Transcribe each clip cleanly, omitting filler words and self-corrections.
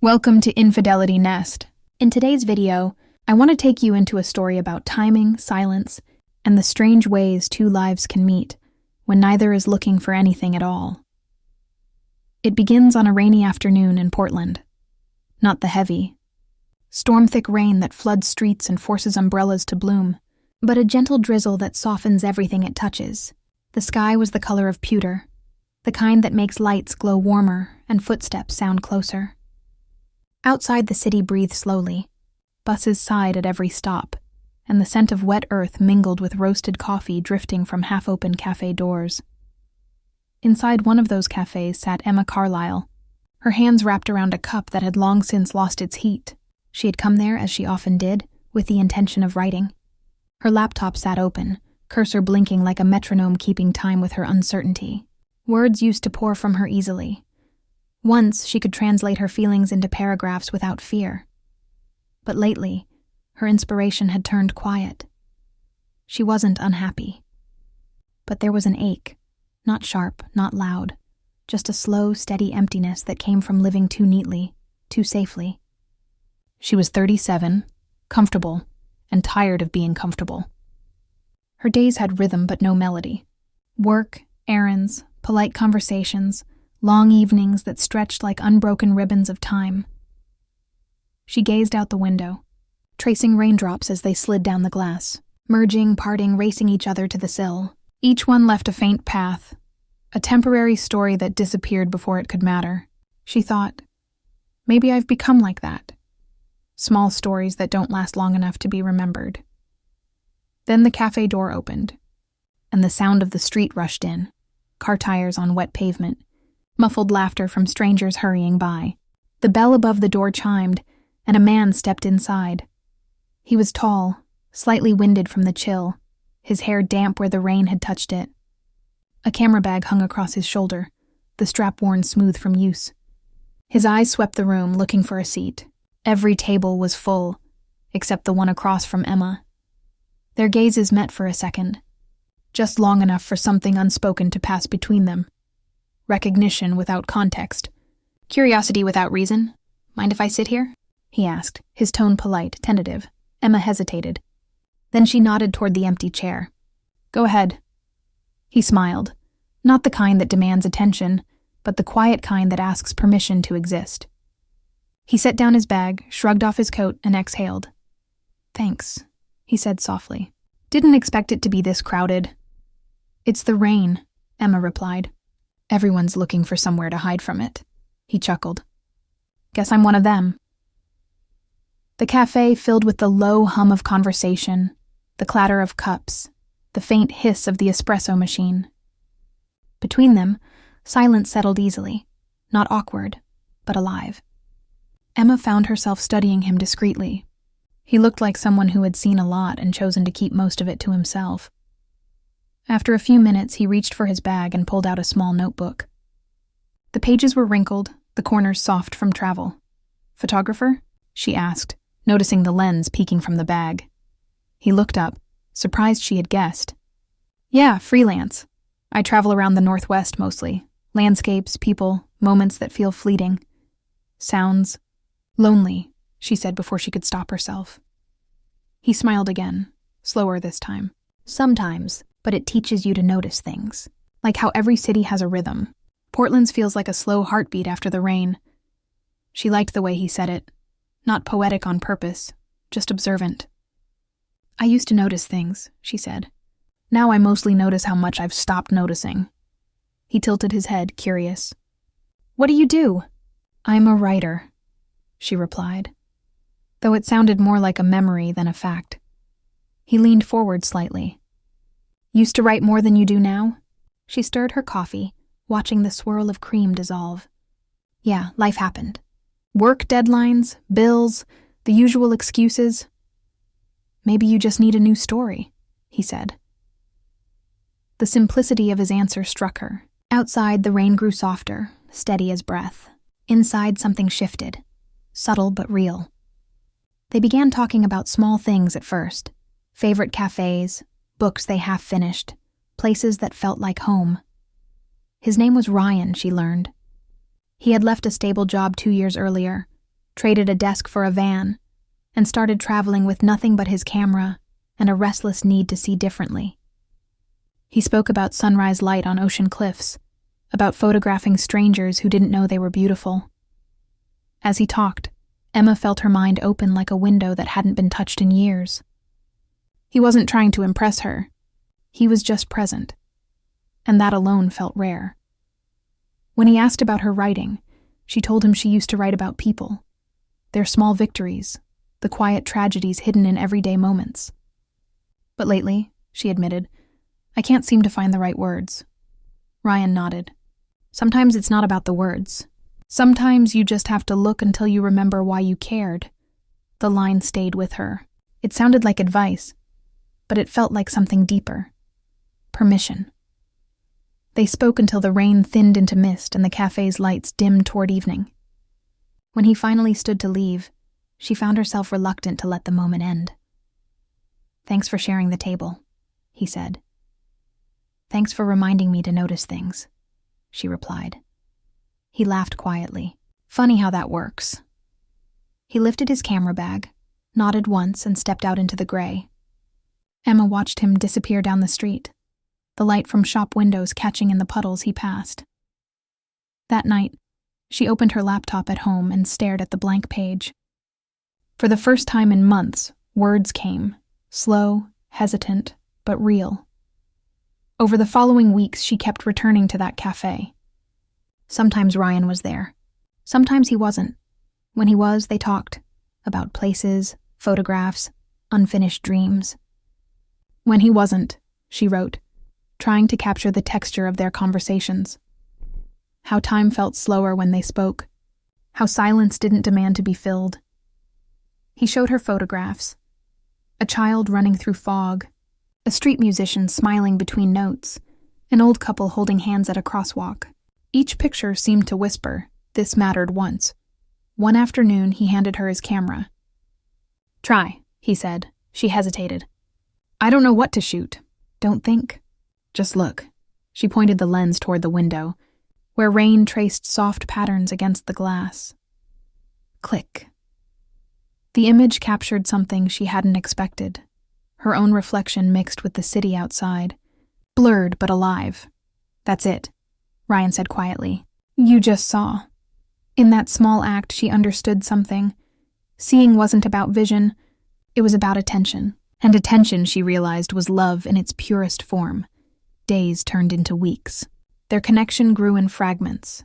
Welcome to Infidelity Nest. In today's video, I want to take you into a story about timing, silence, and the strange ways two lives can meet when neither is looking for anything at all. It begins on a rainy afternoon in Portland. Not the heavy, storm-thick rain that floods streets and forces umbrellas to bloom, but a gentle drizzle that softens everything it touches. The sky was the color of pewter, the kind that makes lights glow warmer and footsteps sound closer. Outside, the city breathed slowly. Buses sighed at every stop, and the scent of wet earth mingled with roasted coffee drifting from half-open cafe doors. Inside one of those cafes sat Emma Carlyle, her hands wrapped around a cup that had long since lost its heat. She had come there, as she often did, with the intention of writing. Her laptop sat open, cursor blinking like a metronome keeping time with her uncertainty. Words used to pour from her easily. Once, she could translate her feelings into paragraphs without fear. But lately, her inspiration had turned quiet. She wasn't unhappy. But there was an ache, not sharp, not loud, just a slow, steady emptiness that came from living too neatly, too safely. She was 37, comfortable, and tired of being comfortable. Her days had rhythm but no melody. Work, errands, polite conversations, long evenings that stretched like unbroken ribbons of time. She gazed out the window, tracing raindrops as they slid down the glass, merging, parting, racing each other to the sill. Each one left a faint path, a temporary story that disappeared before it could matter. She thought, maybe I've become like that. Small stories that don't last long enough to be remembered. Then the cafe door opened, and the sound of the street rushed in, car tires on wet pavement, muffled laughter from strangers hurrying by. The bell above the door chimed, and a man stepped inside. He was tall, slightly winded from the chill, his hair damp where the rain had touched it. A camera bag hung across his shoulder, the strap worn smooth from use. His eyes swept the room, looking for a seat. Every table was full, except the one across from Emma. Their gazes met for a second, just long enough for something unspoken to pass between them. Recognition without context. Curiosity without reason. Mind if I sit here? He asked, his tone polite, tentative. Emma hesitated. Then she nodded toward the empty chair. Go ahead. He smiled, not the kind that demands attention, but the quiet kind that asks permission to exist. He set down his bag, shrugged off his coat, and exhaled. Thanks, he said softly. Didn't expect it to be this crowded. It's the rain, Emma replied. Everyone's looking for somewhere to hide from it. He chuckled. Guess I'm one of them. The cafe filled with the low hum of conversation, the clatter of cups, the faint hiss of the espresso machine. Between them, silence settled easily, not awkward, but alive. Emma found herself studying him discreetly. He looked like someone who had seen a lot and chosen to keep most of it to himself. After a few minutes, he reached for his bag and pulled out a small notebook. The pages were wrinkled, the corners soft from travel. Photographer? She asked, noticing the lens peeking from the bag. He looked up, surprised she had guessed. Yeah, freelance. I travel around the Northwest mostly. Landscapes, people, moments that feel fleeting. Sounds. Lonely, she said before she could stop herself. He smiled again, slower this time. Sometimes, but it teaches you to notice things. Like how every city has a rhythm. Portland's feels like a slow heartbeat after the rain. She liked the way he said it. Not poetic on purpose, just observant. I used to notice things, she said. Now I mostly notice how much I've stopped noticing. He tilted his head, curious. What do you do? I'm a writer, she replied, though it sounded more like a memory than a fact. He leaned forward slightly. Used to write more than you do now? She stirred her coffee, watching the swirl of cream dissolve. Yeah, life happened. Work deadlines, bills, the usual excuses. Maybe you just need a new story, he said. The simplicity of his answer struck her. Outside, the rain grew softer, steady as breath. Inside, something shifted, subtle but real. They began talking about small things at first. Favorite cafes, books they half finished, places that felt like home. His name was Ryan, she learned. He had left a stable job 2 years earlier, traded a desk for a van, and started traveling with nothing but his camera and a restless need to see differently. He spoke about sunrise light on ocean cliffs, about photographing strangers who didn't know they were beautiful. As he talked, Emma felt her mind open like a window that hadn't been touched in years. He wasn't trying to impress her. He was just present, and that alone felt rare. When he asked about her writing, she told him she used to write about people, their small victories, the quiet tragedies hidden in everyday moments. But lately, she admitted, I can't seem to find the right words. Ryan nodded. Sometimes it's not about the words. Sometimes you just have to look until you remember why you cared. The line stayed with her. It sounded like advice, but it felt like something deeper. Permission. They spoke until the rain thinned into mist and the cafe's lights dimmed toward evening. When he finally stood to leave, she found herself reluctant to let the moment end. Thanks for sharing the table, he said. Thanks for reminding me to notice things, she replied. He laughed quietly. Funny how that works. He lifted his camera bag, nodded once, and stepped out into the gray. Emma watched him disappear down the street, the light from shop windows catching in the puddles he passed. That night, she opened her laptop at home and stared at the blank page. For the first time in months, words came, slow, hesitant, but real. Over the following weeks, she kept returning to that cafe. Sometimes Ryan was there. Sometimes he wasn't. When he was, they talked about places, photographs, unfinished dreams. When he wasn't, she wrote, trying to capture the texture of their conversations. How time felt slower when they spoke. How silence didn't demand to be filled. He showed her photographs. A child running through fog. A street musician smiling between notes. An old couple holding hands at a crosswalk. Each picture seemed to whisper, this mattered once. One afternoon, he handed her his camera. Try, he said. She hesitated. I don't know what to shoot. Don't think. Just look. She pointed the lens toward the window, where rain traced soft patterns against the glass. Click. The image captured something she hadn't expected. Her own reflection mixed with the city outside. Blurred but alive. That's it, Ryan said quietly. You just saw. In that small act, she understood something. Seeing wasn't about vision. It was about attention. And attention, she realized, was love in its purest form. Days turned into weeks. Their connection grew in fragments.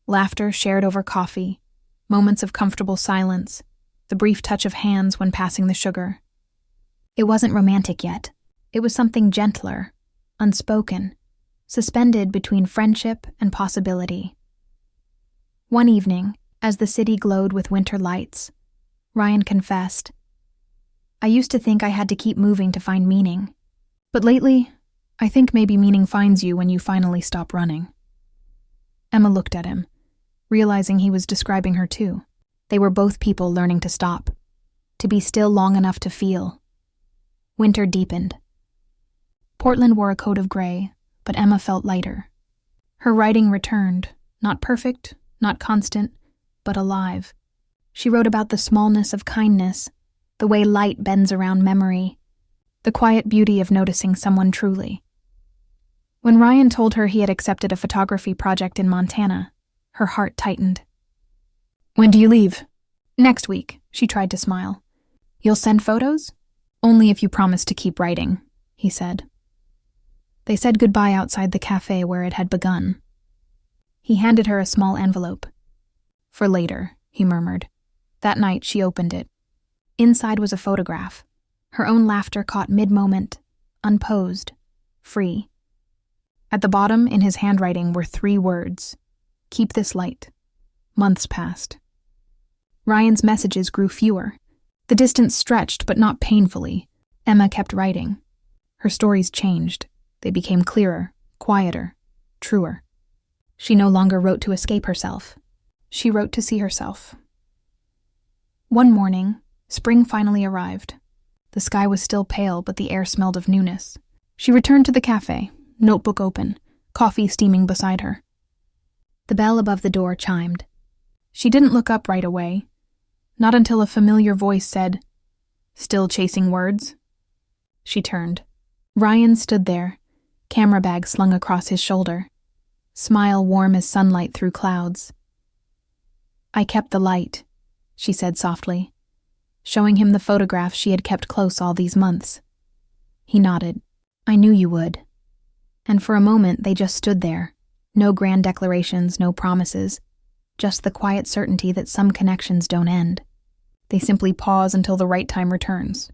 Laughter shared over coffee, moments of comfortable silence, the brief touch of hands when passing the sugar. It wasn't romantic yet. It was something gentler, unspoken, suspended between friendship and possibility. One evening, as the city glowed with winter lights, Ryan confessed, I used to think I had to keep moving to find meaning. But lately, I think maybe meaning finds you when you finally stop running. Emma looked at him, realizing he was describing her too. They were both people learning to stop, to be still long enough to feel. Winter deepened. Portland wore a coat of gray, but Emma felt lighter. Her writing returned, not perfect, not constant, but alive. She wrote about the smallness of kindness, the way light bends around memory, the quiet beauty of noticing someone truly. When Ryan told her he had accepted a photography project in Montana, her heart tightened. When do you leave? Next week, she tried to smile. You'll send photos? Only if you promise to keep writing, he said. They said goodbye outside the cafe where it had begun. He handed her a small envelope. For later, he murmured. That night, she opened it. Inside was a photograph, her own laughter caught mid-moment, unposed, free. At the bottom, in his handwriting, were 3 words. Keep this light. Months passed. Ryan's messages grew fewer. The distance stretched, but not painfully. Emma kept writing. Her stories changed. They became clearer, quieter, truer. She no longer wrote to escape herself. She wrote to see herself. One morning, spring finally arrived. The sky was still pale, but the air smelled of newness. She returned to the cafe, notebook open, coffee steaming beside her. The bell above the door chimed. She didn't look up right away. Not until a familiar voice said, "Still chasing words?" She turned. Ryan stood there, camera bag slung across his shoulder, smile warm as sunlight through clouds. "I kept the light," she said softly, showing him the photograph she had kept close all these months. He nodded. "I knew you would." And for a moment they just stood there. No grand declarations, no promises, just the quiet certainty that some connections don't end. They simply pause until the right time returns.